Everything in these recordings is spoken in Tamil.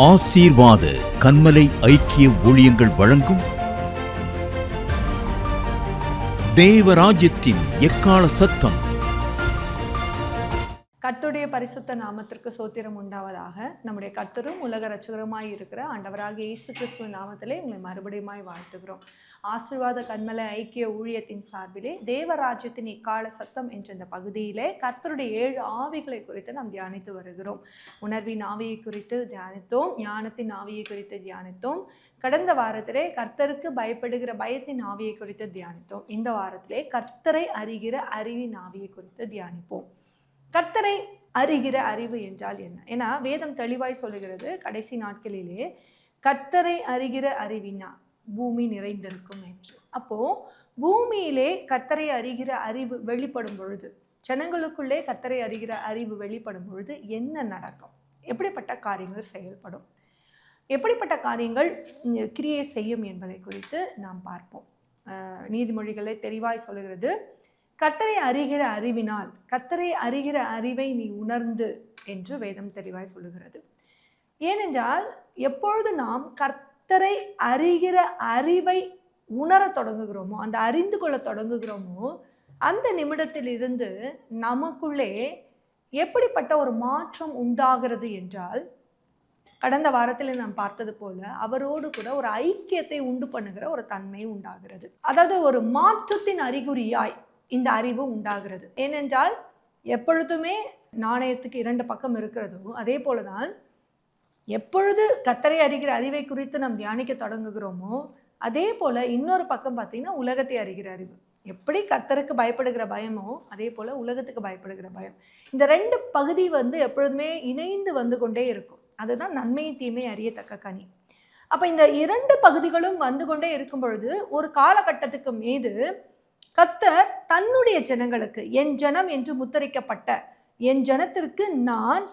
ஆசீர்வாத கன்மலை ஐக்கிய ஊழியங்கள் வழங்கும் தேவராஜ்யத்தின் எக்கால சத்தம். கர்த்தருடைய பரிசுத்த நாமத்திற்கு சோத்திரம் உண்டாவதாக. நம்முடைய கர்த்தரும் உலக ரட்சகருமாய் இருக்கிற ஆண்டவராகிய இயேசு கிறிஸ்துவ நாமத்திலே உங்களை மறுபடியுமாய் வாழ்த்துகிறோம். ஆசீர்வாத கன்மலை ஐக்கிய ஊழியத்தின் சார்பிலே தேவராஜ்யத்தின் இக்கால சத்தம் என்ற இந்த பகுதியிலே கர்த்தருடைய 7 ஆவிகளை குறித்து நாம் தியானித்து வருகிறோம். உணர்வின் ஆவியை குறித்து தியானித்தோம், ஞானத்தின் ஆவியை குறித்து தியானித்தோம். கடந்த வாரத்திலே கர்த்தருக்கு பயப்படுகிற பயத்தின் ஆவியை குறித்து தியானித்தோம். இந்த வாரத்திலே கர்த்தரை அறிகிற அறிவின் ஆவியை குறித்து தியானிப்போம். கர்த்தரை அறிகிற அறிவு என்றால் என்ன? ஏன்னா வேதம் தெளிவாய் சொல்லுகிறது, கடைசி நாட்களிலே கர்த்தரை அறிகிற அறிவினா பூமி நிறைந்திருக்கும் என்று. அப்போ பூமியிலே கர்த்தரை அறிகிற அறிவு வெளிப்படும் பொழுது, ஜனங்களுக்குள்ளே கர்த்தரை அறிகிற அறிவு வெளிப்படும் பொழுது என்ன நடக்கும்? எப்படிப்பட்ட காரியங்கள் செயல்படும்? எப்படிப்பட்ட காரியங்கள் கிரியை செய்யும் என்பதை குறித்து நாம் பார்ப்போம். நீதிமொழிகளை தெளிவாய் சொல்லுகிறது, கர்த்தரை அறிகிற அறிவினால், கர்த்தரை அறிகிற அறிவை நீ உணர்ந்து என்று வேதம் தெளிவாய் சொல்லுகிறது. ஏனென்றால் எப்பொழுது நாம் கர்த்தரை அறிகிற அறிவை உணர தொடங்குகிறோமோ, அந்த அறிந்து கொள்ள தொடங்குகிறோமோ, அந்த நிமிடத்தில் இருந்து நமக்குள்ளே எப்படிப்பட்ட ஒரு மாற்றம் உண்டாகிறது என்றால், கடந்த வாரத்தில் நாம் பார்த்தது போல அவரோடு கூட ஒரு ஐக்கியத்தை உண்டு பண்ணுகிற ஒரு தன்மை உண்டாகிறது. அதாவது ஒரு மாற்றத்தின் அறிகுறியாய் இந்த அறிவு உண்டாகிறது. ஏனென்றால் எப்பொழுதுமே நாணயத்துக்கு 2 பக்கம் இருக்கிறதோ அதே போலதான் எப்பொழுது கர்த்தரை அறிகிற அறிவை குறித்து நாம் தியானிக்க தொடங்குகிறோமோ அதே போல இன்னொரு பக்கம் பார்த்தீங்கன்னா உலகத்தை அறிகிற அறிவு. எப்படி கர்த்தருக்கு பயப்படுகிற பயமோ அதே போல உலகத்துக்கு பயப்படுகிற பயம். இந்த 2 பகுதி எப்பொழுதுமே இணைந்து வந்து கொண்டே இருக்கும். அதுதான் நன்மை தீமை அறியத்தக்க கனி. அப்ப இந்த 2 பகுதிகளும் வந்து கொண்டே இருக்கும் பொழுது ஒரு காலகட்டத்துக்கு மீது கர்த்தர் தன்னுடைய ஜனங்களுக்கு, என் ஜனம் என்று முத்திரிக்கப்பட்ட என் ஜனத்திற்கு நான்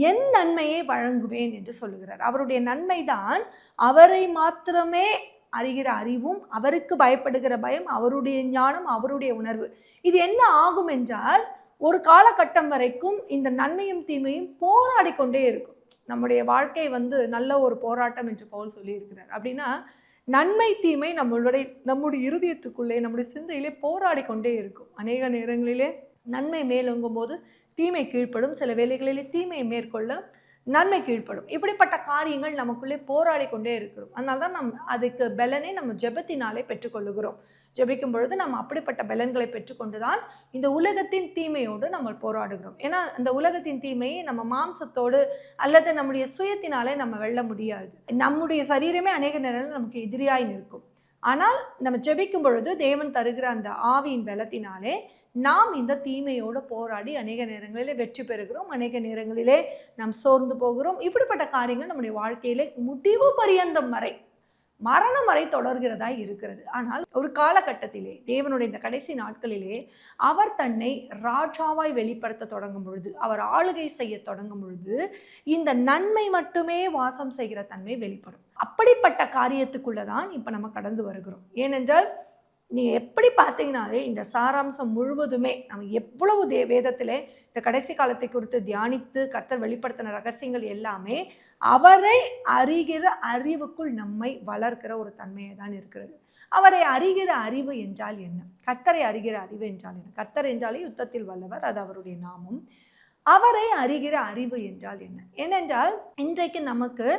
என் நன்மையை வழங்குவேன் என்று சொல்லுகிறார். அவருடைய நன்மைதான் அவரை மாத்திரமே அறிகிற அறிவும், அவருக்கு பயப்படுகிற பயம், அவருடைய ஞானம், அவருடைய உணர்வு. இது என்ன ஆகும் என்றால், ஒரு காலகட்டம் வரைக்கும் இந்த நன்மையும் தீமையும் போராடி கொண்டே இருக்கும். நம்முடைய வாழ்க்கை நல்ல ஒரு போராட்டம் என்று பவுல் சொல்லி இருக்கிறார். அப்படின்னா நன்மை தீமை நம்முடைய இருதயத்துக்குள்ளே, நம்முடைய சிந்தையிலே போராடி கொண்டே இருக்கும். அநேக நேரங்களிலே நன்மை மேலோங்கும் போது தீமை கீழ்ப்படும், சில வேளைகளிலே தீமையை மேற்கொள்ள நன்மை கீழ்ப்படும். இப்படிப்பட்ட காரியங்கள் நமக்குள்ளே போராடி கொண்டே இருக்கிறோம். அதனால தான் அதுக்கு பலனை நம்ம ஜெபத்தினாலே பெற்றுக்கொள்ளுகிறோம். ஜெபிக்கும் பொழுது நம்ம அப்படிப்பட்ட பலன்களை பெற்றுக்கொண்டுதான் இந்த உலகத்தின் தீமையோடு நம்ம போராடுகிறோம். ஏன்னா இந்த உலகத்தின் தீமையை நம்ம மாம்சத்தோடு அல்லது நம்முடைய சுயத்தினாலே நம்ம வெல்ல முடியாது. நம்முடைய சரீரமே அநேக நேரங்கள் நமக்கு எதிரியாய் நிற்கும். ஆனால் நம்ம ஜெபிக்கும் பொழுது தேவன் தருகிற அந்த ஆவியின் பலத்தினாலே நாம் இந்த தீமையோடு போராடி அநேக நேரங்களிலே வெற்றி பெறுகிறோம், அநேக நேரங்களிலே நாம் சோர்ந்து போகிறோம். இப்படிப்பட்ட காரியங்கள் நம்முடைய வாழ்க்கையிலே முடிவு பரியந்தம் வரை, மரணம் வரை தொடர்கிறதா இருக்கிறது. ஆனால் ஒரு காலகட்டத்திலே தேவனுடைய இந்த கடைசி நாட்களிலே அவர் தன்னை ராஜாவாய் வெளிப்படுத்த தொடங்கும் பொழுது, அவர் ஆளுகை செய்ய தொடங்கும் பொழுது இந்த நன்மை மட்டுமே வாசம் செய்கிற தன்மை வெளிப்படும். அப்படிப்பட்ட காரியத்துக்குள்ளதான் இப்ப நம்ம கடந்து வருகிறோம். ஏனென்றால் நீங்க எப்படி பார்த்தீங்கன்னாலே இந்த சாராம்சம் முழுவதுமே நம்ம எவ்வளவு வேதத்திலே இந்த கடைசி காலத்தை குறித்து தியானித்து கர்த்தர் வெளிப்படுத்தின ரகசியங்கள் எல்லாமே அவரை அறிகிற அறிவுக்குள் நம்மை வளர்க்கிற ஒரு தன்மையை தான் இருக்கிறது. அவரை அறிகிற அறிவு என்றால் என்ன? கர்த்தரை அறிகிற அறிவு என்றால் என்ன? கர்த்தர் என்றாலே யுத்தத்தில் வல்லவர், அது அவருடைய நாமம். அவரை அறிகிற அறிவு என்றால் என்ன? ஏனென்றால் இன்றைக்கு நமக்கு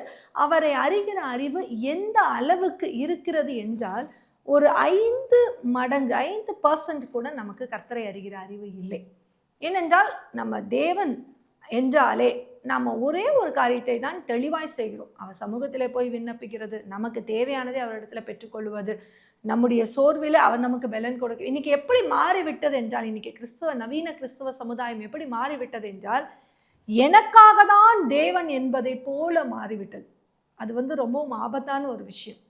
அவரை அறிகிற அறிவு எந்த அளவுக்கு இருக்கிறது என்றால், ஒரு 5 மடங்கு 5% கூட நமக்கு கர்த்தரை அறிகிற அறிவு இல்லை. ஏனென்றால் நம்ம தேவன் என்றாலே நம்ம ஒரே ஒரு காரியத்தை தான் தெளிவாய் செய்கிறோம். அவர் சமூகத்திலே போய் விண்ணப்பிக்கிறது, நமக்கு தேவையானதை அவரிடத்துல பெற்றுக்கொள்வது, நம்முடைய சோர்வில் அவர் நமக்கு பலன் கொடுக்க. இன்னைக்கு எப்படி மாறிவிட்டது என்றால், இன்னைக்கு நவீன கிறிஸ்துவ சமுதாயம் எப்படி மாறிவிட்டது என்றால், எனக்காக தான் தேவன் என்பதை போல மாறிவிட்டது. அது ரொம்பவும் ஆபத்தான ஒரு விஷயம்.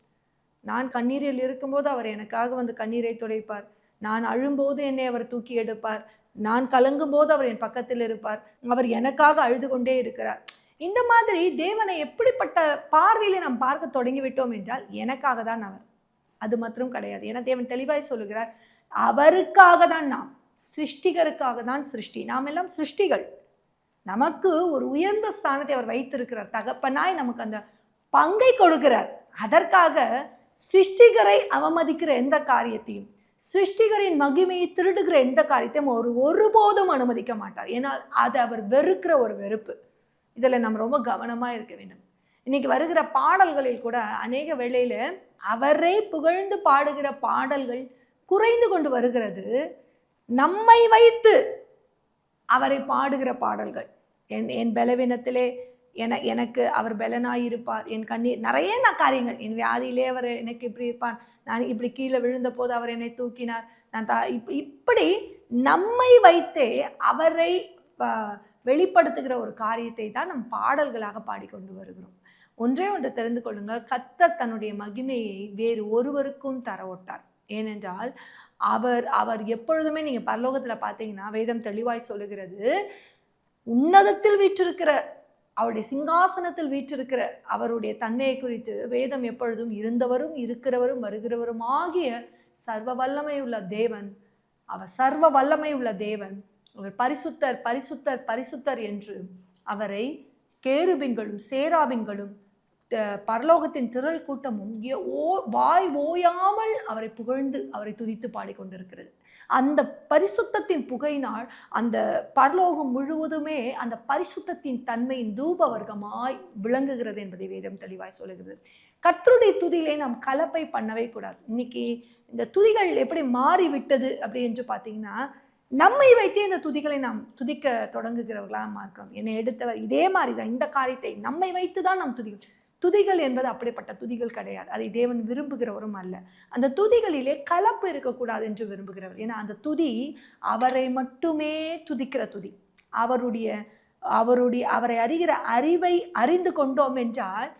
நான் கண்ணீரில் இருக்கும்போது அவர் எனக்காக கண்ணீரை துடைப்பார். நான் அழும்போது என்னை அவர் தூக்கி எடுப்பார். நான் கலங்கும் போது அவர் என் பக்கத்தில் இருப்பார். அவர் எனக்காக அழுது கொண்டே இருக்கிறார். இந்த மாதிரி தேவனை எப்படிப்பட்ட பார்வையில நாம் பார்க்க தொடங்கிவிட்டோம் என்றால், எனக்காக தான் அவர், அது மாத்திரம் கிடையாது. ஏன்னா தேவன் தெளிவாய் சொல்லுகிறார், அவருக்காக தான் நாம், சிருஷ்டிகருக்காக தான் சிருஷ்டி. நாம் எல்லாம் சிருஷ்டிகள். நமக்கு ஒரு உயர்ந்த ஸ்தானத்தை அவர் வைத்திருக்கிறார். தகப்பனாய் நமக்கு அந்த பங்கை கொடுக்கிறார். அதற்காக சிருஷ்டிகரை அவமதிக்கிற எந்த காரியத்தையும், சிருஷ்டிகரின் மகிமையை திருடுகிற எந்த காரியத்தையும் அவர் ஒருபோதும் அனுமதிக்க மாட்டார். ஏன்னா அது அவர் வெறுக்கிற ஒரு வெறுப்பு. இதில் நம்ம ரொம்ப கவனமாக இருக்க வேண்டும். இன்னைக்கு வருகிற பாடல்களில் கூட அநேக வேளையில அவரை புகழ்ந்து பாடுகிற பாடல்கள் குறைந்து கொண்டு வருகிறது. நம்மை வைத்து அவரை பாடுகிற பாடல்கள், என் பலவீனத்திலே எனக்கு அவர் பலனாயிருப்பார், என் கண்ணீர் நிறைய காரியங்கள், என் வியாதியிலே அவர் எனக்கு இப்படி இருப்பார், நான் இப்படி கீழே விழுந்த போது அவர் என்னை தூக்கினார், நான் இப்படி நம்மை வைத்தே அவரை வெளிப்படுத்துகிற ஒரு காரியத்தை தான் நம் பாடல்களாக பாடிக்கொண்டு வருகிறோம். ஒன்றே ஒன்று தெரிந்து கொள்ளுங்கள், கர்த்தர் தன்னுடைய மகிமையை வேறு ஒருவருக்கும் தர ஒட்டார். ஏனென்றால் அவர் எப்பொழுதுமே, நீங்க பரலோகத்தில் பார்த்தீங்கன்னா வேதம் தெளிவாய் சொல்லுகிறது, உன்னதத்தில் வீற்றிருக்கிற அவருடைய சிங்காசனத்தில் வீற்றிருக்கிற அவருடைய தன்மையை குறித்து வேதம் எப்பொழுதும் இருந்தவரும் இருக்கிறவரும் வருகிறவரும் ஆகிய சர்வ வல்லமை உள்ள தேவன், அவர் சர்வ வல்லமை உள்ள தேவன், அவர் பரிசுத்தர் பரிசுத்தர் பரிசுத்தர் என்று அவரை கேருபின்களும் சேராபின்களும் பரலோகத்தின் திரள் கூட்டமும் வாய் ஓயாமல் அவரை புகழ்ந்து அவரை துதித்து பாடிக்கொண்டிருக்கிறது. அந்த பரிசுத்தத்தின் புகையினால் அந்த பரலோகம் முழுவதுமே அந்த பரிசுத்தத்தின் தன்மையின் தூப வர்க்கமாய் விளங்குகிறது என்பதை வேதம் தெளிவாய் சொல்லுகிறது. கர்த்தருடைய துதியிலே நாம் கலப்பை பண்ணவே கூடாது. இன்னைக்கு இந்த துதிகள் எப்படி மாறிவிட்டது அப்படி என்று பார்த்தீங்கன்னா, நம்மை வைத்தே இந்த துதிகளை நாம் துதிக்க தொடங்குகிறவர்களாக மாற்றோம். என்னை எடுத்தவர் இதே மாதிரி தான், இந்த காரியத்தை நம்மை வைத்து தான் நாம் துதிகள் என்பது அப்படிப்பட்ட துதிகள் கிடையாது. அதை தேவன் விரும்புகிறவரும் அல்ல. அந்த துதிகளிலே கலப்பு இருக்கக்கூடாது என்று விரும்புகிறவர். ஏன்னா அந்த துதி அவரை மட்டுமே துதிக்கிற துதி. அவரை அறிகிற அறிவை அறிந்து கொண்டோம் என்றால்,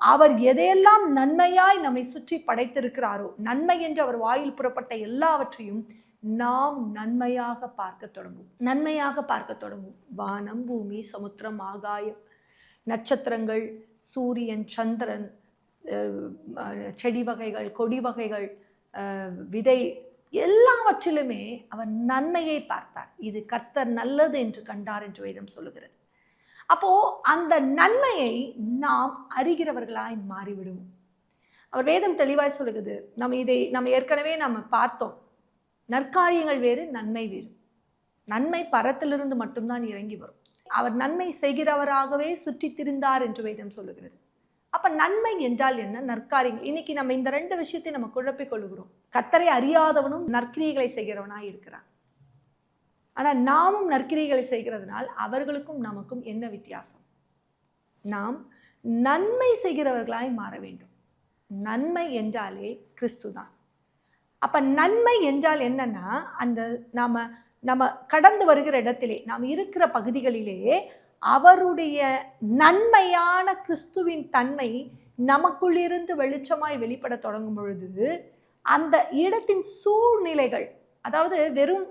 அவர் எதையெல்லாம் நன்மையாய் நம்மை சுற்றி படைத்திருக்கிறாரோ, நன்மை என்று அவர் வாயில் புறப்பட்ட எல்லாவற்றையும் நாம் நன்மையாக பார்க்க தொடங்கும். வானம், பூமி, சமுத்திரம், ஆகாயம், நட்சத்திரங்கள், சூரியன், சந்திரன், செடி வகைகள், கொடி வகைகள், விதை, எல்லாவற்றிலுமே அவர் நன்மையை பார்த்தார். இது கர்த்தர் நல்லது என்று கண்டார் என்று வேதம் சொல்லுகிறது. அப்போ அந்த நன்மையை நாம் அறிகிறவர்களாய் மாறிவிடுவோம். அவர் வேதம் தெளிவாய் சொல்லுகிறது. நம்ம ஏற்கனவே பார்த்தோம். நற்காரியங்கள் வேறு, நன்மை வேறு. நன்மை பரத்திலிருந்து மட்டும்தான் இறங்கி வரும். அவர் நன்மை செய்கிறவராகவே சுற்றி திரிந்தார் என்று வேதம் சொல்லுகிறது. அப்ப நன்மை என்றால் என்ன, நற்காரியங்கள். இன்னைக்கு நம்ம இந்த ரெண்டு விஷயத்தை நம்ம குழப்பிக் கொள்ளுகிறோம். கர்த்தரை அறியாதவனும் நற்கிரியைகளை செய்கிறவனாய் இருக்கிறான். ஆனா நாமும் நற்கிரியைகளை செய்கிறதுனால் அவர்களுக்கும் நமக்கும் என்ன வித்தியாசம்? நாம் நன்மை செய்கிறவர்களாய் மாற வேண்டும். நன்மை என்றாலே கிறிஸ்து தான். அப்ப நன்மை என்றால் என்னன்னா, அந்த நம்ம கடந்து வருகிற இடத்திலே, நாம் இருக்கிற பகுதிகளிலே அவருடைய நன்மையான கிறிஸ்துவின் தன்மை நமக்குள்ளிருந்து வெளிச்சமாய் வெளிப்பட தொடங்கும் பொழுது, அந்த இடத்தின் சூழ்நிலைகள், அதாவது வெறும்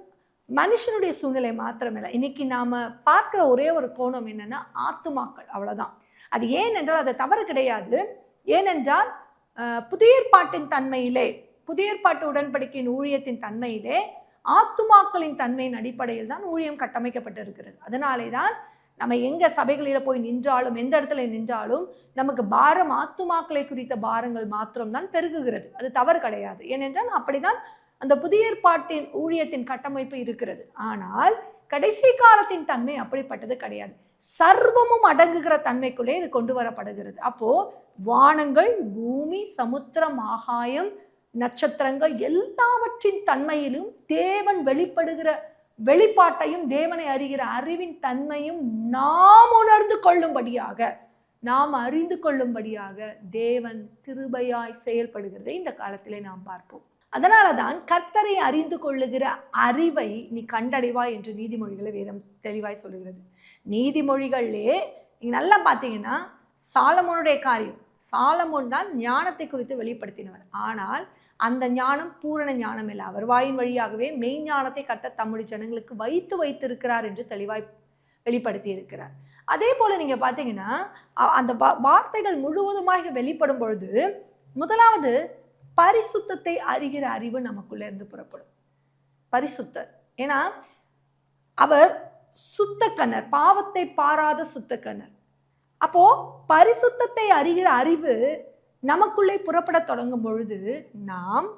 மனுஷனுடைய சூழ்நிலை மாத்திரமில்லை, இன்னைக்கு நாம பார்க்கிற ஒரே ஒரு கோணம் என்னன்னா ஆத்துமாக்கள், அவ்வளவுதான். அது ஏனென்றால் அது தவறு கிடையாது. ஏனென்றால் புதிய ஏற்பாட்டின் தன்மையிலே, புதிய ஏற்பாட்டு உடன்படிக்கையின் ஊழியத்தின் தன்மையிலே ஆத்துமாக்களின் தன்மையின் அடிப்படையில் தான் ஊழியம் கட்டமைக்கப்பட்டிருக்கிறது. அதனாலே தான் நம்ம எங்க சபைகளில் போய் நின்றாலும், எந்த இடத்துல நின்றாலும் நமக்கு பாரம், ஆத்துமாக்களை குறித்த பாரங்கள் மாத்திரம்தான் பெருகுகிறது. அது தவறு கிடையாது. ஏனென்றால் அப்படிதான் அந்த புதிய ஏற்பாட்டின் ஊழியத்தின் கட்டமைப்பு இருக்கிறது. ஆனால் கடைசி காலத்தின் தன்மை அப்படிப்பட்டது கிடையாது. சர்வமும் அடங்குகிற தன்மைக்குள்ளே இது கொண்டு வரப்படுகிறது. அப்போ வானங்கள், பூமி, சமுத்திரம், ஆகாயம், நட்சத்திரங்கள் எல்லாவற்றின் தன்மையிலும் தேவன் வெளிப்படுகிற வெளிப்பாட்டையும், தேவனை அறிகிற அறிவின் தன்மையும் நாம் உணர்ந்து கொள்ளும்படியாக, நாம் அறிந்து கொள்ளும்படியாக தேவன் கிருபையாய் செயல்படுகிறதை இந்த காலத்திலே நாம் பார்ப்போம். அதனாலதான் கர்த்தரை அறிந்து கொள்ளுகிற அறிவை நீ கண்டடைவாய் என்று நீதிமொழிகளை வேதம் தெளிவாய் சொல்லுகிறது. நீதிமொழிகளிலே நீங்க நல்லா பார்த்தீங்கன்னா, சாலமோனுடைய காரியம், சாலமோன் தான் ஞானத்தை குறித்து வெளிப்படுத்தினவர். ஆனால் அந்த ஞானம் பூரண ஞானம் இல்லை. அவர் வாயின் வழியாகவே மெய்ஞானத்தை கர்த்தர் தம்முடைய ஜனங்களுக்கு வைத்திருக்கிறார் என்று தெளிவாய் வெளிப்படுத்தி இருக்கிறார். அதே போல நீங்க பார்த்தீங்கன்னா, அந்த வார்த்தைகள் முழுவதுமாக வெளிப்படும் பொழுது, முதலாவது பரிசுத்தத்தை அறிகிற அறிவு நமக்குள்ள இருந்து புறப்படும். பரிசுத்தர், ஏன்னா அவர் சுத்தக்கண்ணர், பாவத்தை பாராத சுத்தக்கண்ணர். அப்போ பரிசுத்தத்தை அறிகிற அறிவு நமக்குள்ளே புறப்பட தொடங்கும் பொழுது நாம்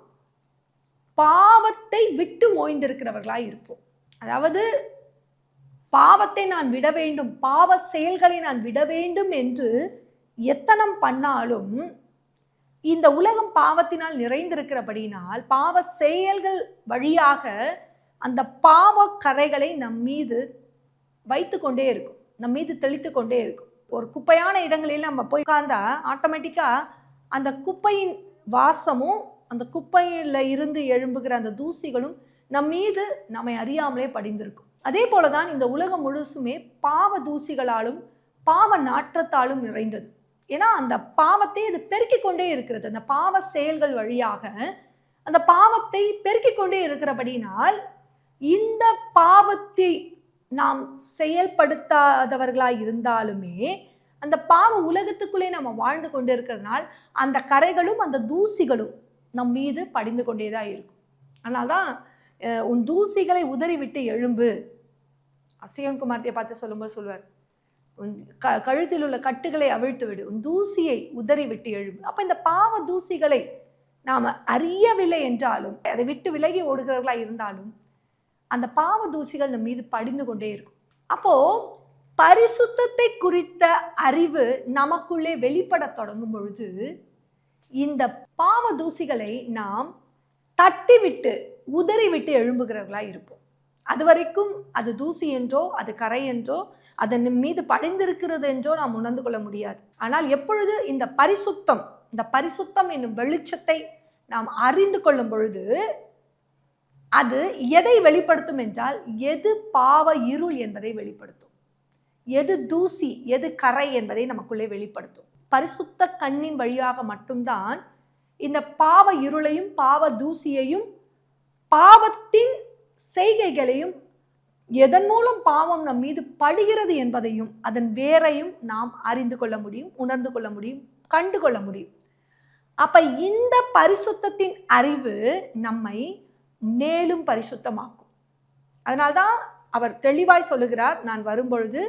பாவத்தை விட்டு ஓய்ந்திருக்கிறவர்களாய் இருப்போம். அதாவது பாவத்தை நான் விட வேண்டும், பாவ செயல்களை நான் விட வேண்டும் என்று எத்தனம் பண்ணாலும் இந்த உலகம் பாவத்தினால் நிறைந்திருக்கிறபடினால் பாவ செயல்கள் வழியாக அந்த பாவ கரைகளை நம் மீது வைத்து கொண்டே இருக்கும், நம் மீது தெளித்து கொண்டே இருக்கும். ஒரு குப்பையான இடங்களில் நம்ம போய் உட்கார்ந்தா ஆட்டோமேட்டிக்காக அந்த குப்பையின் வாசமும் அந்த குப்பையில் இருந்து எழும்புகிற அந்த தூசிகளும் நம் மீது நம்மை அறியாமலே படிந்திருக்கும். அதே போலதான் இந்த உலகம் முழுசுமே பாவ தூசிகளாலும் பாவ நாற்றத்தாலும் நிறைந்தது. ஏன்னா அந்த பாவத்தை இது பெருக்கிக் கொண்டே இருக்கிறது. அந்த பாவ செயல்கள் வழியாக அந்த பாவத்தை பெருக்கிக் கொண்டே இருக்கிறபடினால் இந்த பாவத்தை நாம் செயல்படுத்தாதவர்களாய் இருந்தாலுமே அந்த பாவ உலகத்துக்குள்ளே நம்ம வாழ்ந்து கொண்டே இருக்கிறதுனால் அந்த கரைகளும் அந்த தூசிகளும் நம் மீது படிந்து கொண்டேதான் இருக்கும். அதனால்தான் உன் தூசிகளை உதறி விட்டு எழும்பு. சியோன் குமாரத்தை பார்த்து சொல்லும்போது சொல்வார், உன் கழுத்தில் உள்ள கட்டுகளை அவிழ்த்து விடு, உன் தூசியை உதறி விட்டு எழும்பு. அப்ப இந்த பாவ தூசிகளை நாம அறியவில்லை என்றாலும், அதை விட்டு விலகி ஓடுகிறவர்களா இருந்தாலும் அந்த பாவ தூசிகள் நம் மீது படிந்து கொண்டே இருக்கும். அப்போ பரிசுத்தத்தை குறித்த அறிவு நமக்குள்ளே வெளிப்பட தொடங்கும் பொழுது இந்த பாவ தூசிகளை நாம் தட்டிவிட்டு உதறிவிட்டு எழும்புகிறவர்களா இருப்போம். அது வரைக்கும் அது தூசி என்றோ அது கரை என்றோ அதன் மீது படிந்திருக்கிறது என்றோ நாம் உணர்ந்து கொள்ள முடியாது. ஆனால் எப்பொழுது இந்த பரிசுத்தம் என்னும் வெளிச்சத்தை நாம் அறிந்து கொள்ளும் பொழுது அது எதை வெளிப்படுத்தும் என்றால், எது பாவ இருள் என்பதை வெளிப்படுத்தும், எது தூசி எது கரை என்பதை நமக்குள்ளே வெளிப்படுத்தும். பரிசுத்த கண்ணின் வழியாக மட்டும்தான் இந்த பாவ இருளையும் பாவ தூசியையும் பாவத்தின் செய்கைகளையும் எதன் மூலம் பாவம் நம் மீது படுகிறது என்பதையும் அதன் வேரையும் நாம் அறிந்து கொள்ள முடியும், உணர்ந்து கொள்ள முடியும், கண்டு கொள்ள முடியும். அப்ப இந்த பரிசுத்தத்தின் அறிவு நம்மை மேலும் பரிசுத்தமாக்கும். அதனால்தான் அவர் தெளிவாய் சொல்லுகிறார், நான் வரும்பொழுது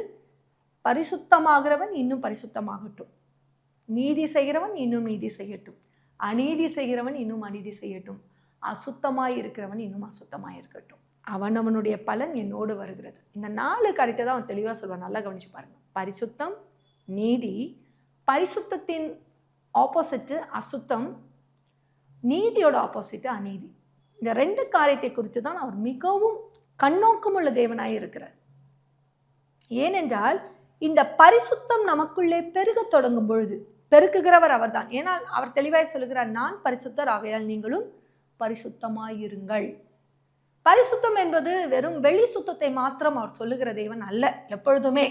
பரிசுத்தமாகிறவன் இன்னும் பரிசுத்தமாகட்டும், நீதி செய்கிறவன் இன்னும் நீதி செய்யட்டும், அநீதி செய்கிறவன் இன்னும் அநீதி செய்யட்டும், அசுத்தமாய் இருக்கிறவன் இன்னும் அசுத்தமாய் இருக்கட்டும், அவனுடைய பலன் என்னோடு வருகிறது. இந்த 4 காரியத்தை தான் அவன் தெளிவாக சொல்வான். நல்லா கவனிச்சு பாருங்க. பரிசுத்தம், நீதி, பரிசுத்தத்தின் ஆப்போசிட்டு அசுத்தம், நீதியோட ஆப்போசிட்டு அநீதி. இந்த 2 காரியத்தை குறித்து தான் அவர் மிகவும் கண்ணோக்கம் உள்ள தேவனாய் இருக்கிறார். ஏனென்றால் இந்த பரிசுத்தம் நமக்குள்ளே பெருக தொடங்கும் பொழுது, பெருக்குகிறவர் அவர்தான். ஏனால் அவர் தெளிவாய் சொல்லுகிறார், நான் பரிசுத்தர் ஆகையால் நீங்களும் பரிசுத்தமாயிருங்கள். பரிசுத்தம் என்பது வெறும் வெளி சுத்தத்தை மாத்திரம் அவர் சொல்லுகிற தேவன் அல்ல. எப்பொழுதுமே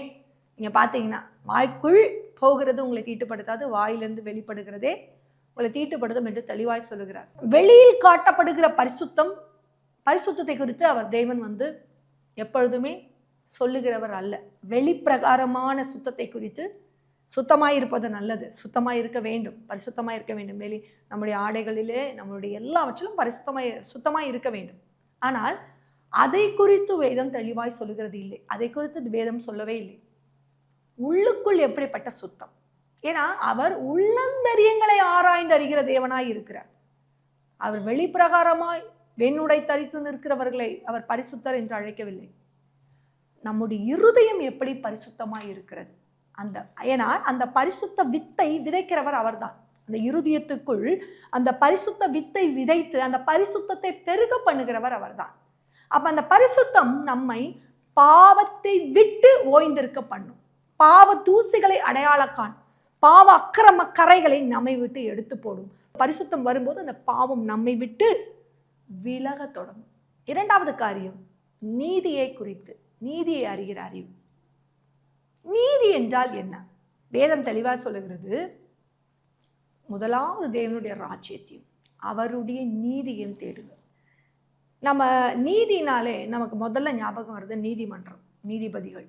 நீங்க பார்த்தீங்கன்னா வாய்க்குள் போகிறது உங்களை தீட்டுப்படுத்தாது, வாயிலிருந்து வெளிப்படுகிறதே உங்களை தீட்டுப்படுத்தும் என்று தெளிவாய் சொல்லுகிறார். வெளியில் காட்டப்படுகிற பரிசுத்தத்தை குறித்து அவர் தேவன் எப்பொழுதுமே சொல்லுகிறவர் அல்ல. வெளிப்பிரகாரமான சுத்தத்தை குறித்து, சுத்தமாய் இருப்பது நல்லது, சுத்தமாய் இருக்க வேண்டும், பரிசுத்தமாய் இருக்க வேண்டும், வெளி நம்முடைய ஆடைகளிலே நம்மளுடைய எல்லாவற்றிலும் சுத்தமாய் இருக்க வேண்டும். ஆனால் அதை குறித்து வேதம் தெளிவாய் சொல்லுகிறது இல்லை. அதை குறித்து வேதம் சொல்லவே இல்லை. உள்ளுக்குள் எப்படிப்பட்ட சுத்தம்? ஏன்னா அவர் உள்ளந்தரியங்களை ஆராய்ந்து அறிகிற தேவனாய் இருக்கிறார். அவர் வெளிப்பிரகாரமாய் வெண்ணுடை தரித்து நிற்கிறவர்களை அவர் பரிசுத்தர் என்று அழைக்கவில்லை. நம்முடைய இருதயம் எப்படி பரிசுத்தமாய் இருக்கிறது, ஏன்னா அந்த பரிசுத்த வித்தை விதைக்கிறவர் அவர்தான். அந்த இருதயத்துக்குள் அந்த பரிசுத்த வித்தை விதைத்து அந்த பரிசுத்தத்தை பெருக பண்ணுகிறவர் அவர்தான். அப்ப அந்த பரிசுத்தம் நம்மை பாவத்தை விட்டு ஓய்ந்திருக்க பண்ணும், பாவ தூசிகளை அடையாள காணும், பாவ அக்கிரம கரைகளை நம்மை விட்டு எடுத்து போடும். பரிசுத்தம் வரும்போது அந்த பாவம் நம்மை விட்டு விலக தொடங்கும். 2வது காரியம், நீதியை குறித்து, நீதியை அறிகிற அறிவு. நீதி என்றால் என்ன? வேதம் தெளிவாக சொல்லுகிறது, முதலாவது தேவனுடைய ராஜ்யத்தையும் அவருடைய நீதியையும் தேடுங்க. நம்ம நீதினாலே நமக்கு முதல்ல ஞாபகம் வருது நீதிமன்றம், நீதிபதிகள்,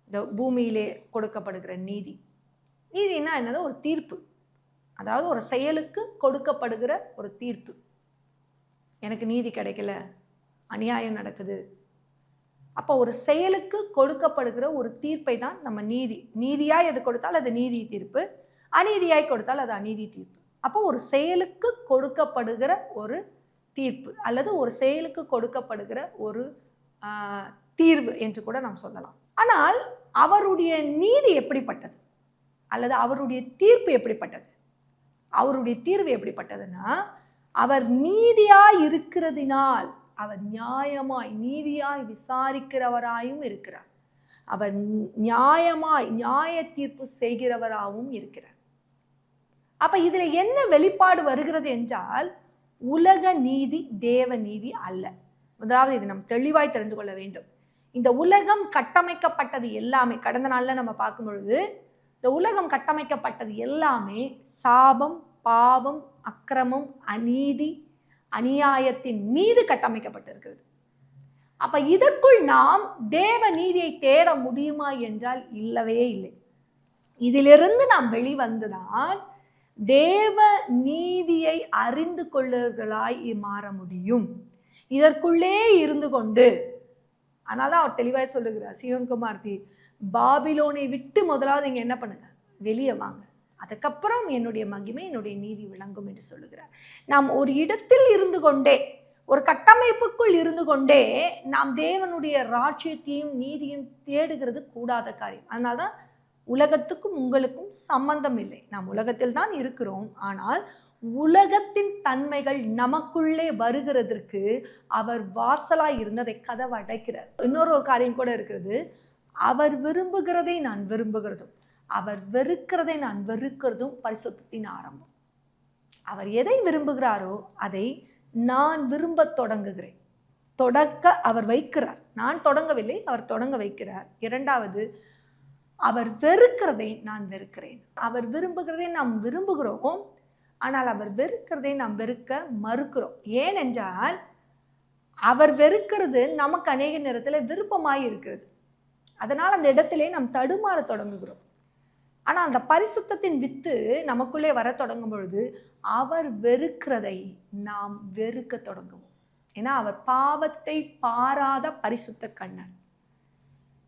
இந்த பூமியிலே கொடுக்கப்படுகிற நீதி. நீதினா என்னது? ஒரு தீர்ப்பு, அதாவது ஒரு செயலுக்கு கொடுக்கப்படுகிற ஒரு தீர்ப்பு. எனக்கு நீதி கிடைக்கல, அநியாயம் நடக்குது, அப்போ ஒரு செயலுக்கு கொடுக்கப்படுகிற ஒரு தீர்ப்பை தான் நம்ம நீதியாய் எது கொடுத்தால் அது நீதி தீர்ப்பு, அநீதியாய் கொடுத்தால் அது அநீதி தீர்ப்பு. அப்போ ஒரு செயலுக்கு கொடுக்கப்படுகிற ஒரு தீர்ப்பு அல்லது ஒரு செயலுக்கு கொடுக்கப்படுகிற ஒரு தீர்வு என்று கூட நாம் சொல்லலாம். ஆனால் அவருடைய நீதி எப்படிப்பட்டது அல்லது அவருடைய தீர்ப்பு எப்படிப்பட்டது? அவருடைய தீர்வு எப்படிப்பட்டதுன்னா, அவர் நீதியாய் இருக்கிறதினால் அவர் நியாயமாய் நீதியாய் விசாரிக்கிறவராயும் இருக்கிறார். அவர் நியாயமாய் நியாய தீர்ப்பு செய்கிறவராகவும் இருக்கிறார். அப்ப இதுல என்ன வெளிப்பாடு வருகிறது என்றால், உலக நீதி தேவ நீதி அல்ல. முதலாவது இது நம்ம தெளிவாய் தெரிந்து கொள்ள வேண்டும். இந்த உலகம் கட்டமைக்கப்பட்டது எல்லாமே, கடந்த நாள்ல நம்ம பார்க்கும் பொழுது இந்த உலகம் கட்டமைக்கப்பட்டது எல்லாமே சாபம், பாவம், அக்கிரமம், அநீதி, அநியாயத்தின் மீது கட்டமைக்கப்பட்டிருக்கிறது. அப்ப இதற்குள் நாம் தேவ நீதியை தேட முடியுமா என்றால் இல்லவே இல்லை. இதிலிருந்து நாம் வெளிவந்துதான் தேவ நீதியை அறிந்து கொள்ளுகளாய் மாற முடியும். இதற்குள்ளே இருந்து கொண்டு, அதனால்தான் அவர் தெளிவாய் சொல்லுகிறார், சீயோன் குமார்த்தி, பாபிலோனை விட்டு முதலாவது இங்க என்ன பண்ணுங்க, வெளியே வாங்க, அதுக்கப்புறம் என்னுடைய மகிமை என்னுடைய நீதி விளங்கும் என்று சொல்லுகிறார். நாம் ஒரு இடத்தில் இருந்து கொண்டே, ஒரு கட்டமைப்புக்குள் இருந்து கொண்டே நாம் தேவனுடைய ராஜ்யத்தையும் நீதியும் தேடுகிறது கூடாத காரியம். அதனால்தான் உலகத்துக்கும் உங்களுக்கும் சம்பந்தம் இல்லை. நாம் உலகத்தில் தான் இருக்கிறோம். ஆனால் உலகத்தின் தன்மைகள் நமக்குள்ளே வருகிறதற்கு அவர் வாசலாய் இருந்து அதை கதவை அடைக்கிறார். இன்னொரு காரியம் கூட இருக்கிறது, அவர் விரும்புகிறதை நான் விரும்புகிறதும் அவர் வெறுக்கிறதை நான் வெறுக்கிறதும் பரிசுத்தத்தின் ஆரம்பம். அவர் எதை விரும்புகிறாரோ அதை நான் விரும்ப தொடங்குகிறேன். தொடக்க அவர் வைக்கிறார், நான் தொடங்கவில்லை, அவர் தொடங்க வைக்கிறார். இரண்டாவது, அவர் வெறுக்கிறதை நான் வெறுக்கிறேன். அவர் விரும்புகிறதை நாம் விரும்புகிறோம், ஆனால் அவர் வெறுக்கிறதை நாம் வெறுக்க மறுக்கிறோம். ஏனென்றால் அவர் வெறுக்கிறது நமக்கு அநேக நேரத்தில் விருப்பமாய் இருக்கிறது. அதனால் அந்த இடத்திலே நாம் தடுமாற தொடங்குகிறோம். ஆனால் அந்த பரிசுத்தத்தின் வித்து நமக்குள்ளே வர தொடங்கும் பொழுது அவர் வெறுக்கிறதை நாம் வெறுக்க தொடங்குவோம். ஏன்னா அவர் பாவத்தை பாராத பரிசுத்த கண்ணர்.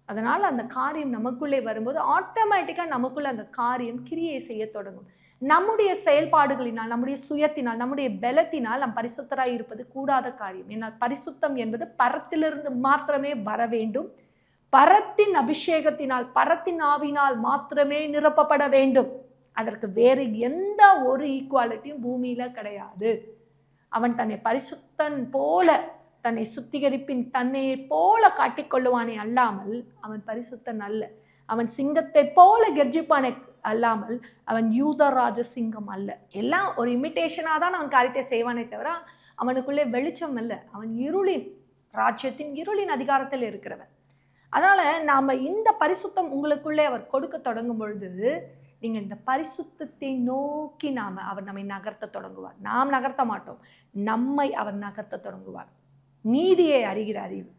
அதனால் அந்த காரியம் நமக்குள்ளே வரும்போது ஆட்டோமேட்டிக்காக நமக்குள்ள அந்த காரியம் கிரியை செய்ய தொடங்கும். நம்முடைய செயல்பாடுகளினால், நம்முடைய சுயத்தினால், நம்முடைய பலத்தினால் நம் பரிசுத்தராய் இருப்பது கூடாத காரியம். ஏன்னா பரிசுத்தம் என்பது பரத்திலிருந்து மாத்திரமே வர வேண்டும். பரத்தின் அபிஷேகத்தினால், பரத்தின் ஆவினால் மாத்திரமே நிரப்பப்பட வேண்டும். அதற்கு வேறு எந்த ஒரு ஈக்குவாலிட்டியும் பூமியில கிடையாது. அவன் தன்னை பரிசுத்தன் போல, தன்னை சுத்திகரிப்பின் தன்மையை போல காட்டிக்கொள்ளுவானே அல்லாமல் அவன் பரிசுத்தன் அல்ல. அவன் சிங்கத்தை போல கர்ஜிப்பானே அல்லாமல் அவன் யூதராஜ சிங்கம் அல்ல. எல்லாம் ஒரு இமிட்டேஷனாக தான் அவன் காரியத்தை செய்வானே தவிர அவனுக்குள்ளே வெளிச்சம் அல்ல. அவன் இருளின் ராஜ்யத்தின் இருளின் அதிகாரத்தில் இருக்கிறவன். அதனால நாம இந்த பரிசுத்தம் உங்களுக்குள்ளே அவர் கொடுக்க தொடங்கும் பொழுது நீங்க இந்த பரிசுத்தத்தை நோக்கி அவர் நம்மை நகர்த்த தொடங்குவார். நாம் நகர்த்த மாட்டோம், நம்மை அவர் நகர்த்த தொடங்குவார். நீதியை அறிகிற அறிவு,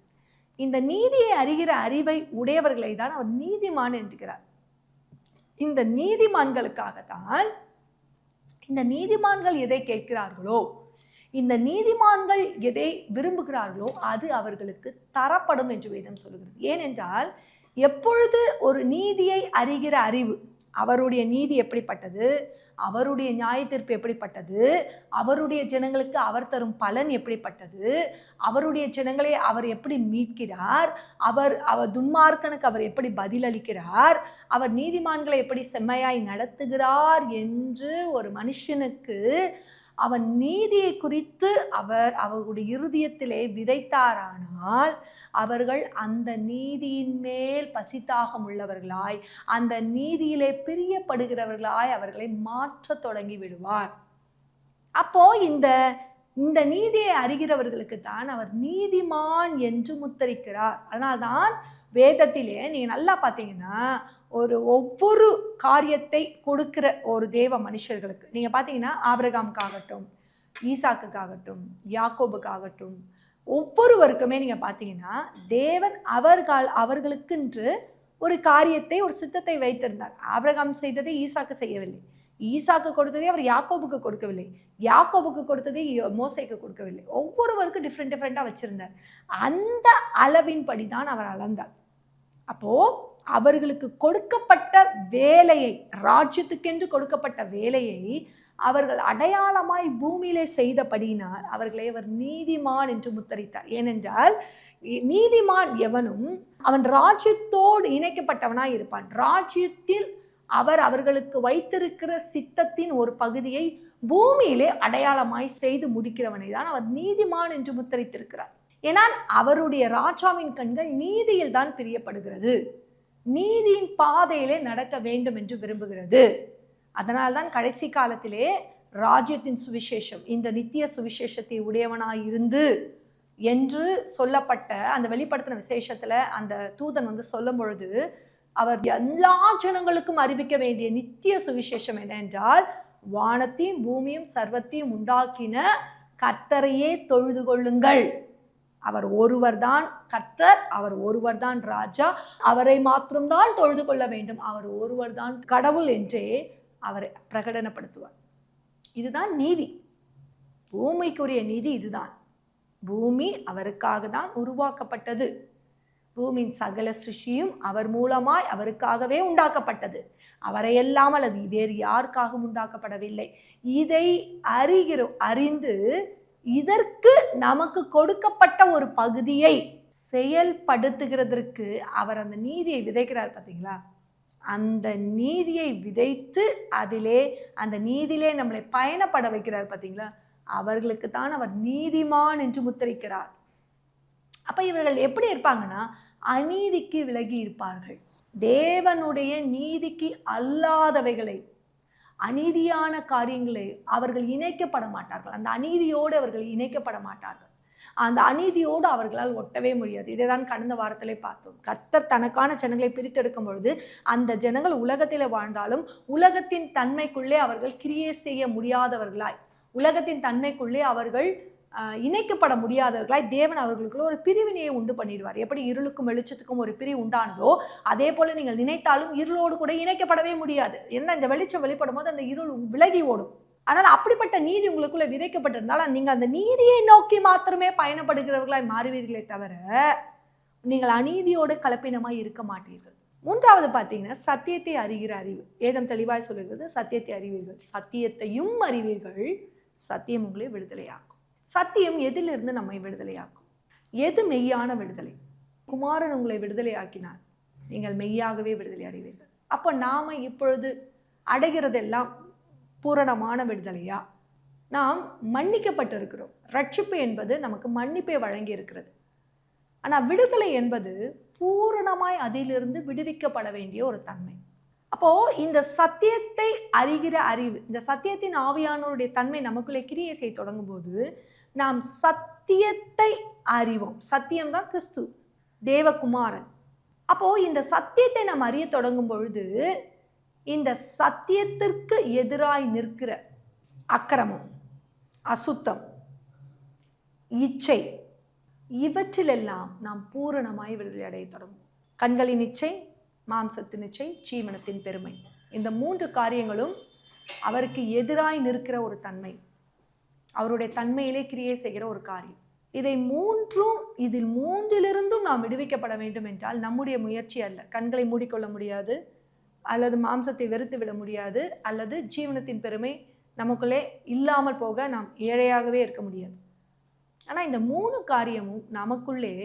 இந்த நீதியை அறிகிற அறிவை உடையவர்களை தான் அவர் நீதிமான் என்கிறார். இந்த நீதிமான்களுக்காகத்தான், இந்த நீதிமான்கள் எதை கேட்கிறார்களோ, இந்த நீதிமான்கள் எதை விரும்புகிறார்களோ அது அவர்களுக்கு தரப்படும் என்று வேதம் சொல்லுகிறது. ஏனென்றால் எப்பொழுது ஒரு நீதியை அறிகிற அறிவு, அவருடைய நீதி எப்படிப்பட்டது, அவருடைய நியாய தீர்ப்பு எப்படிப்பட்டது, அவருடைய ஜனங்களுக்கு அவர் தரும் பலன் எப்படிப்பட்டது, அவருடைய ஜனங்களை அவர் எப்படி மீட்கிறார், அவர் துன்மார்க்கனுக்கு அவர் எப்படி பதிலளிக்கிறார், அவர் நீதிமான்களை எப்படி செம்மையாய் நடத்துகிறார் என்று ஒரு மனுஷனுக்கு அவன் நீதியை குறித்து அவர்களுடைய இருதயத்திலே விதைத்தாரானால் அவர்கள் அந்த நீதியின் மேல் பசித்தாகம் உள்ளவர்களாய், அந்த நீதியிலே பிரியப்படுகிறவர்களாய் அவர்களை மாற்ற தொடங்கி விடுவார். அப்போ இந்த நீதியை அறிகிறவர்களுக்கு தான் அவர் நீதிமான் என்று முத்தரிக்கிறார். அதனால்தான் வேதத்திலே நீங்க நல்லா பார்த்தீங்கன்னா ஒவ்வொரு காரியத்தை கொடுக்கிற ஒரு தேவ மனுஷர்களுக்கு நீங்க பார்த்தீங்கன்னா ஆபிரகாமுக்காகட்டும், ஈசாக்குக்காகட்டும், யாக்கோபுக்காகட்டும், ஒவ்வொருவருக்குமே நீங்க பார்த்தீங்கன்னா தேவன் அவர்களுக்கென்று ஒரு காரியத்தை, ஒரு சித்தத்தை வைத்திருந்தார். ஆபிரகாம் செய்ததை ஈசாக்கு செய்யவில்லை, ஈசாக்கு கொடுத்ததே அவர் யாக்கோபுக்கு கொடுக்கவில்லை, யாக்கோபுக்கு கொடுத்ததே மோசேக்கு கொடுக்கவில்லை. ஒவ்வொருவருக்கும் டிஃப்ரெண்டாக வச்சிருந்தார். அந்த அளவின்படி தான் அவர் அளந்தார். அப்போ அவர்களுக்கு கொடுக்கப்பட்ட வேலையை, ராஜ்யத்துக்கென்று கொடுக்கப்பட்ட வேலையை அவர்கள் அடையாளமாய் பூமியிலே செய்தபடியினால் அவர்களை அவர் நீதிமான் என்று முத்தரித்தார். ஏனென்றால் நீதிமான் எவனும் அவன் ராஜ்யத்தோடு இணைக்கப்பட்டவனாய் இருப்பான். ராஜ்யத்தில் அவர் அவர்களுக்கு வைத்திருக்கிற சித்தத்தின் ஒரு பகுதியை பூமியிலே அடையாளமாய் செய்து முடிக்கிறவனை தான் அவர் நீதிமான் என்று முத்தரித்திருக்கிறார். ஏனால் அவருடைய ராஜாவின் கண்கள் நீதியில் தான் பிரியப்படுகிறது, நீதியின் பாதையிலே நடக்க வேண்டும் என்று விரும்புகிறது. அதனால்தான் கடைசி காலத்திலே ராஜ்யத்தின் சுவிசேஷம், இந்த நித்திய சுவிசேஷத்தை உடையவனாய் இருந்து என்று சொல்லப்பட்ட அந்த வெளிப்படுத்தின விசேஷத்துல அந்த தூதன் சொல்லும் பொழுது அவர் எல்லா ஜனங்களுக்கும் அறிவிக்க வேண்டிய நித்திய சுவிசேஷம் என்னென்றால், வானத்தையும் பூமியும் சர்வத்தையும் உண்டாக்கின கர்த்தரையே தொழுது கொள்ளுங்கள். அவர் ஒருவர் தான் கர்த்தர், அவர் ஒருவர் தான் ராஜா, அவரை மாத்திரம்தான் தொழுது கொள்ள வேண்டும், அவர் ஒருவர் தான் கடவுள் என்றே அவரை பிரகடனப்படுத்துவார். இதுதான் நீதி, பூமிக்குரிய நீதி இதுதான். பூமி அவருக்காக தான் உருவாக்கப்பட்டது. பூமியின் சகல சிருஷ்டியும் அவர் மூலமாய் அவருக்காகவே உண்டாக்கப்பட்டது. அவரை இல்லாமல் அது வேறு யாருக்காகவும் உண்டாக்கப்படவில்லை. இதை அறிந்து இதற்கு நமக்கு கொடுக்கப்பட்ட ஒரு பகுதியை செயல்படுத்துகிறதற்கு அவர் அந்த நீதியை விதைக்கிறார். பார்த்தீங்களா? அந்த நீதியை விதைத்து அதிலே அந்த நீதியிலே நம்மளை பயணப்பட வைக்கிறார். பார்த்தீங்களா? அவர்களுக்கு தான் அவர் நீதிமான் என்று முத்திரிக்கிறார். அப்ப இவர்கள் எப்படி இருப்பாங்கன்னா, அநீதிக்கு விலகி இருப்பார்கள். தேவனுடைய நீதிக்கு அல்லாதவைகளை, அநீதியான காரியங்களை அவர்கள் இணைக்கப்பட மாட்டார்கள். அந்த அநீதியோடு அவர்கள் இணைக்கப்பட மாட்டார்கள். அந்த அநீதியோடு அவர்களால் ஒட்டவே முடியாது. இதை தான் கடந்த வாரத்திலே பார்த்தோம். கர்த்தர் தனக்கான ஜனங்களை பிரித்தெடுக்கும் பொழுது அந்த ஜனங்கள் உலகத்தில் வாழ்ந்தாலும் உலகத்தின் தன்மைக்குள்ளே அவர்கள் கிரியை செய்ய முடியாதவர்களாய், உலகத்தின் தன்மைக்குள்ளே அவர்கள் இணைக்கப்பட முடியாதவர்களாய் தேவன் அவர்களுக்குள்ள ஒரு பிரிவினையை உண்டு பண்ணிடுவார். எப்படி இருளுக்கும் வெளிச்சத்துக்கும் ஒரு பிரிவு உண்டானதோ அதே போல நீங்கள் நினைத்தாலும் இருளோடு கூட இணைக்கப்படவே முடியாது. என்ன, இந்த வெளிச்சம் வெளிப்படும் போது அந்த இருள் விலகி ஓடும். ஆனால் அப்படிப்பட்ட நீதி உங்களுக்குள்ள விதைக்கப்பட்டிருந்தால் நீங்கள் அந்த நீதியை நோக்கி மாத்திரமே பயணப்படுகிறவர்களாய் மாறுவீர்களே தவிர நீங்கள் அநீதியோடு கலப்பினமாய் இருக்க மாட்டீர்கள். மூன்றாவது பார்த்தீங்கன்னா, சத்தியத்தை அறிகிற அறிவு. வேதம் தெளிவாய் சொல்லுகிறது, சத்தியத்தை அறிவீர்கள், சத்தியத்தையும் அறிவீர்கள், சத்தியம் உங்களை விடுதலையாக்கும். சத்தியம் எதிலிருந்து நம்மை விடுதலையாக்கும்? எது மெய்யான விடுதலை? குமாரன் உங்களை விடுதலையாக்கினார், நீங்கள் மெய்யாகவே விடுதலை அடைவீர்கள். அப்போ நாம இப்பொழுது அடைகிறதெல்லாம் பூரணமான விடுதலையா? நாம் மன்னிக்கப்பட்டிருக்கிறோம். ரட்சிப்பு என்பது நமக்கு மன்னிப்பை வழங்கி இருக்கிறது. ஆனால் விடுதலை என்பது பூரணமாய் அதிலிருந்து விடுவிக்கப்பட வேண்டிய ஒரு தன்மை. அப்போ இந்த சத்தியத்தை அறிகிற அறிவு, இந்த சத்தியத்தின் ஆவியானோருடைய தன்மை நமக்குள்ளே கிரியை செய்ய தொடங்கும் போது நாம் சத்தியத்தை அறிவோம். சத்தியம்தான் கிறிஸ்து, தேவகுமாரன். அப்போ இந்த சத்தியத்தை நாம் அறிய தொடங்கும் பொழுது இந்த சத்தியத்திற்கு எதிராய் நிற்கிற அக்கிரமம், அசுத்தம், இச்சை, இவற்றிலெல்லாம் நாம் பூரணமாய் விடுதலை அடைய தொடங்கும். கண்களின் இச்சை, மாம்சத்தின் இச்சை, ஜீவனத்தின் பெருமை, இந்த மூன்று காரியங்களும் அவருக்கு எதிராய் நிற்கிற ஒரு தன்மை, அவருடைய தன்மையிலே கிரியை செய்கிற ஒரு காரியம். இதில் மூன்றிலிருந்தும் நாம் விடுவிக்கப்பட வேண்டும் என்றால் நம்முடைய முயற்சி அல்ல. கண்களை மூடிக்கொள்ள முடியாது, அல்லது மாம்சத்தை வெறுத்து விட முடியாது, அல்லது ஜீவனத்தின் பெருமை நமக்குள்ளே இல்லாமல் போக நாம் ஏழையாகவே இருக்க முடியாது. ஆனால் இந்த மூணு காரியமும் நமக்குள்ளே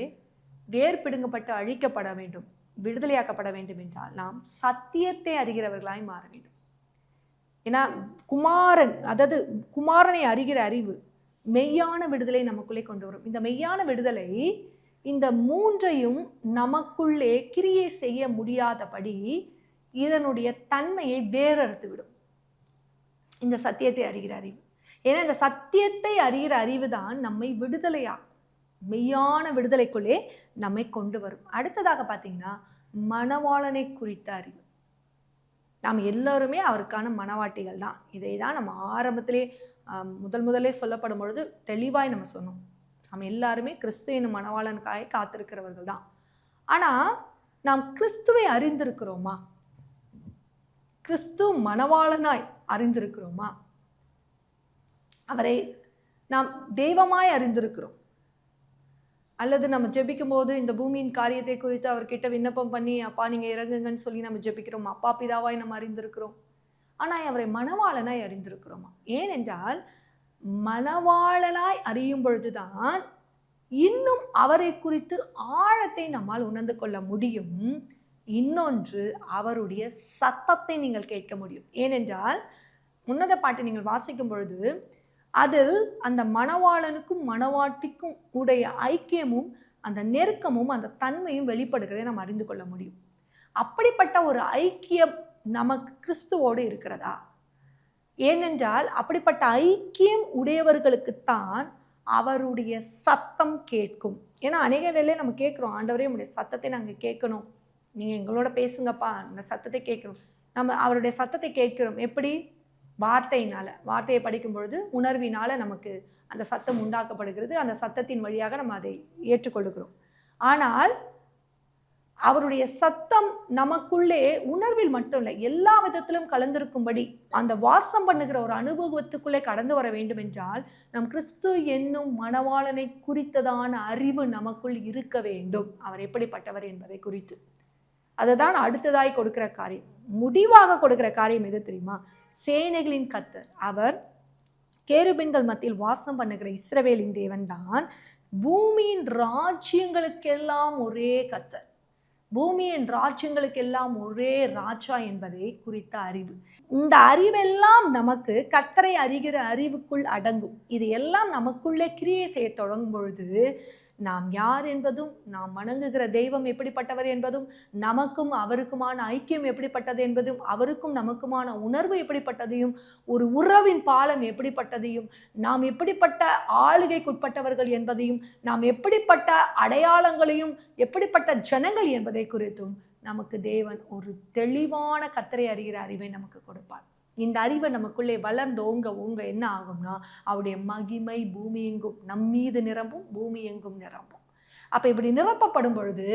வேர் பிடுங்கப்பட்டு அழிக்கப்பட வேண்டும், விடுதலையாக்கப்பட வேண்டும் என்றால் நாம் சத்தியத்தை அறிகிறவர்களாய் மாற வேண்டும். ஏன்னா குமாரனை அறிகிற அறிவு மெய்யான விடுதலை நமக்குள்ளே கொண்டு வரும். இந்த மெய்யான விடுதலை இந்த மூன்றையும் நமக்குள்ளே கிரியை செய்ய முடியாதபடி இதனுடைய தன்மையை வேறறுத்து விடும். இந்த சத்தியத்தை அறிகிற அறிவு, ஏன்னா இந்த சத்தியத்தை அறிகிற அறிவு தான் நம்மை விடுதலையாகும், மெய்யான விடுதலைக்குள்ளே நம்மை கொண்டு வரும். அடுத்ததாக பார்த்தீங்கன்னா, மணவாளனை குறித்த அறிவு. நாம் எல்லோருமே அவருக்கான மணவாட்டிகள் தான். இதை தான் நம்ம ஆரம்பத்திலே முதலே சொல்லப்படும் பொழுது தெளிவாய் நம்ம சொன்னோம். நம்ம எல்லாருமே கிறிஸ்து என்னும் மணவாளனுக்காக காத்திருக்கிறவர்கள் தான். ஆனால் நாம் கிறிஸ்துவை அறிந்திருக்கிறோமா? கிறிஸ்து மணவாளனாய் அறிந்திருக்கிறோமா? அவரை நாம் தெய்வமாய் அறிந்திருக்கிறோம்? அல்லது நம்ம ஜெபிக்கும் போது இந்த பூமியின் காரியத்தை குறித்து அவர்கிட்ட விண்ணப்பம் பண்ணி, அப்பா நீங்க இறங்குங்கன்னு சொல்லி நம்ம ஜெபிக்கிறோம். அப்பா பிதாவாய் நம்ம அறிந்திருக்கிறோம். ஆனால் அவரை மணவாளனாய் அறிந்திருக்கிறோமா? ஏனென்றால் மணவாளனாய் அறியும் பொழுதுதான் இன்னும் அவரை குறித்து ஆழத்தை நம்மால் உணர்ந்து கொள்ள முடியும். இன்னொன்று, அவருடைய சத்தத்தை நீங்கள் கேட்க முடியும். ஏனென்றால் உன்னத பாட்டை நீங்கள் வாசிக்கும் பொழுது அதில் அந்த மணவாளனுக்கும் மணவாட்டிக்கும் உடைய ஐக்கியமும் அந்த நெருக்கமும் அந்த தன்மையும் வெளிப்படுகிறதை நாம் அறிந்து கொள்ள முடியும். அப்படிப்பட்ட ஒரு ஐக்கியம் நமக்கு கிறிஸ்துவோடு இருக்கிறதா? ஏனென்றால் அப்படிப்பட்ட ஐக்கியம் உடையவர்களுக்குத்தான் அவருடைய சத்தம் கேட்கும். ஏன்னா அநேக வேளையிலே நம்ம கேட்குறோம், ஆண்டவரே உடைய சத்தத்தை நாங்கள் கேட்கணும், நீங்கள் எங்களோட பேசுங்கப்பா, அந்த சத்தத்தை கேட்குறோம். நம்ம அவருடைய சத்தத்தை கேட்கிறோம். எப்படி? வார்த்தையினால். வார்த்தையை படிக்கும் பொழுது உணர்வினால் நமக்கு அந்த சத்தம் உண்டாக்கப்படுகிறது. அந்த சத்தத்தின் வழியாக நம்ம அதை ஏற்றுக்கொள்கிறோம். ஆனால் அவருடைய சத்தம் நமக்குள்ளே உணர்வில் மட்டும் இல்லை, எல்லா விதத்திலும் கலந்திருக்கும்படி அந்த வாசம் பண்ணுகிற ஒரு அனுபவத்துக்குள்ளே கடந்து வர வேண்டும் என்றால் நம் கிறிஸ்து என்னும் மணவாளனை குறித்ததான அறிவு நமக்குள் இருக்க வேண்டும். அவர் எப்படிப்பட்டவர் என்பதை குறித்து. அதுதான் அடுத்ததாய் கொடுக்கிற காரியம். முடிவாக கொடுக்கிற காரியம் எது தெரியுமா? சேனைகளின் கர்த்தர். அவர் கேருபீன்கள் மத்தியில் வாசம் பண்ணுகிற இஸ்ரவேலின் தேவன் தான். பூமியின் ராஜ்யங்களுக்கெல்லாம் ஒரே கர்த்தர், பூமியின் ராஜ்யங்களுக்கெல்லாம் ஒரே ராஜா என்பதை குறித்த அறிவு. இந்த அறிவெல்லாம் நமக்கு கர்த்தரை அறிகிற அறிவுக்குள் அடங்கும். இது எல்லாம் நமக்குள்ளே கிரியை செய்ய தொடங்கும் பொழுது நாம் யார் என்பதும், நாம் வணங்குகிற தெய்வம் எப்படிப்பட்டவர் என்பதும், நமக்கும் அவருக்குமான ஐக்கியம் எப்படிப்பட்டது என்பதும், அவருக்கும் நமக்குமான உணர்வு எப்படிப்பட்டதையும், ஒரு உறவின் பாலம் எப்படிப்பட்டதையும், நாம் எப்படிப்பட்ட ஆளுகைக்குட்பட்டவர்கள் என்பதையும், நாம் எப்படிப்பட்ட அடையாளங்களையும், எப்படிப்பட்ட ஜனங்கள் என்பதை குறித்தும் நமக்கு தேவன் ஒரு தெளிவான கர்த்தரை அறிகிற அறிவை நமக்கு கொடுப்பார். இந்த அறிவை நமக்குள்ளே வளர்ந்து ஓங்க என்ன ஆகும்னா அவருடைய மகிமை பூமி எங்கும் நம்மீது நிரம்பும், பூமி எங்கும் நிரம்பும். அப்போ இப்படி நிரப்பப்படும் பொழுது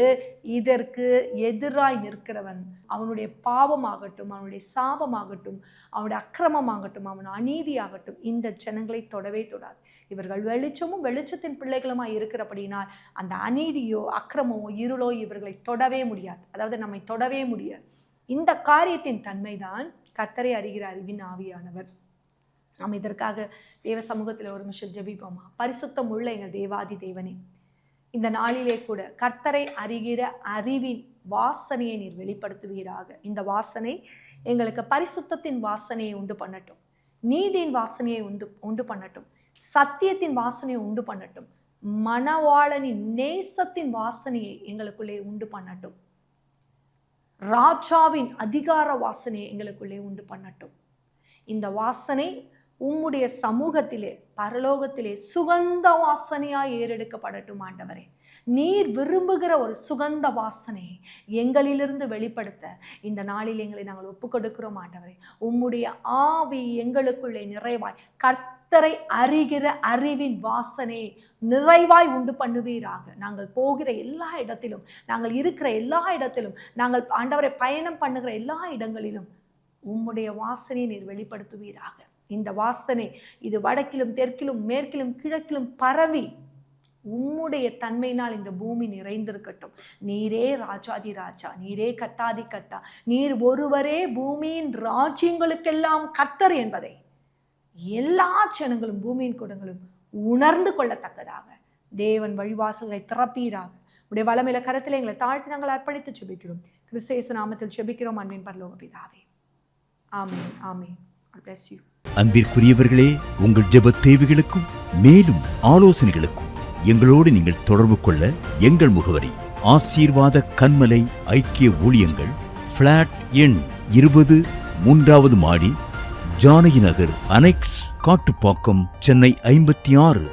இதற்கு எதிராய் நிற்கிறவன், அவனுடைய பாவமாகட்டும், அவனுடைய சாபமாகட்டும், அவனுடைய அக்கிரமமாகட்டும், அவன் அநீதியாகட்டும், இந்த ஜனங்களை தொடவே தொடாது. இவர்கள் வெளிச்சமும் வெளிச்சத்தின் பிள்ளைகளுமாய் இருக்கிறபடினால் அந்த அநீதியோ அக்கிரமமோ இருளோ இவர்களை தொடவே முடியாது. அதாவது நம்மை தொடவே முடியாது. இந்த காரியத்தின் தன்மைதான் கர்த்தரை அறிகிற அறிவின் ஆவியானவர். நாம் இதற்காக தேவ சமூகத்தில் ஒரு நிமிஷம் ஜெபிப்போமா? பரிசுத்தம் உள்ள எங்கள் தேவாதி தேவனே, இந்த நாளிலே கூட கர்த்தரை அறிகிற அறிவின் வாசனையை நீர் வெளிப்படுத்துவீராக. இந்த வாசனை எங்களுக்கு பரிசுத்தத்தின் வாசனையை உண்டு பண்ணட்டும், நீதியின் வாசனையை உண்டு பண்ணட்டும், சத்தியத்தின் வாசனையை உண்டு பண்ணட்டும், மணவாளனின் நேசத்தின் வாசனையை எங்களுக்குள்ளே உண்டு பண்ணட்டும், ராஜாவின் அதிகார வாசனையை எங்களுக்குள்ளே உண்டு பண்ணட்டும். இந்த வாசனை உம்முடைய சமூகத்திலே பரலோகத்திலே சுகந்த வாசனையாய் ஏறெடுக்கப்படட்டும். ஆண்டவரே, நீர் விரும்புகிற ஒரு சுகந்த வாசனை எங்களிலிருந்து வெளிப்படுத்த இந்த நாளில் எங்களை நாங்கள் ஒப்புக்கொடுக்கிறோம். ஆண்டவரே, உம்முடைய ஆவி எங்களுக்குள்ளே நிறைவாய் கர்த்தரை அறிகிற அறிவின் வாசனை நிறைவாய் உண்டு பண்ணுவீராக. நாங்கள் போகிற எல்லா இடத்திலும், நாங்கள் இருக்கிற எல்லா இடத்திலும், நாங்கள் ஆண்டவரை பயணம் பண்ணுகிற எல்லா இடங்களிலும் உம்முடைய வாசனையை நீர் வெளிப்படுத்துவீராக. இந்த வாசனை இது வடக்கிலும் தெற்கிலும் மேற்கிலும் கிழக்கிலும் பரவி உம்முடைய தன்மையினால் இந்த பூமி நிறைந்திருக்கட்டும். நீரே ராஜாதி ராஜா, நீரே கர்த்தாதி கர்த்தா, நீர் ஒருவரே பூமியின் ராஜ்யங்களுக்கெல்லாம் கர்த்தர் என்பதை எல்லா ஜனங்களும் பூமியின் குடங்களும் உணர்ந்து கொள்ளத்தக்கதாக தேவன் வழிவாசல்களை திறப்பீராக. உடைய வளமையில கரத்தில் எங்களை தாழ்த்தி நாங்கள் அர்ப்பணித்து ஜெபிக்கிறோம். கிறிஸ்து இயேசு நாமத்தில் ஜெபிக்கிறோம் அன்பின் பரலோக பிதாவே. ஆமென், ஆமென். God bless you. அன்பிற்குரியவர்களே, உங்கள் ஜெப தேவைகளுக்கும் மேலும் ஆலோசனைகளுக்கும் எங்களோடு நீங்கள் தொடர்பு கொள்ள எங்கள் முகவரி ஆசீர்வாத கன்மலை ஐக்கிய ஊழியங்கள், பிளாட் எண் 20, 3வது மாடி, ஜானகி நகர், அனெக்ஸ், காட்டுப்பாக்கம், சென்னை 56.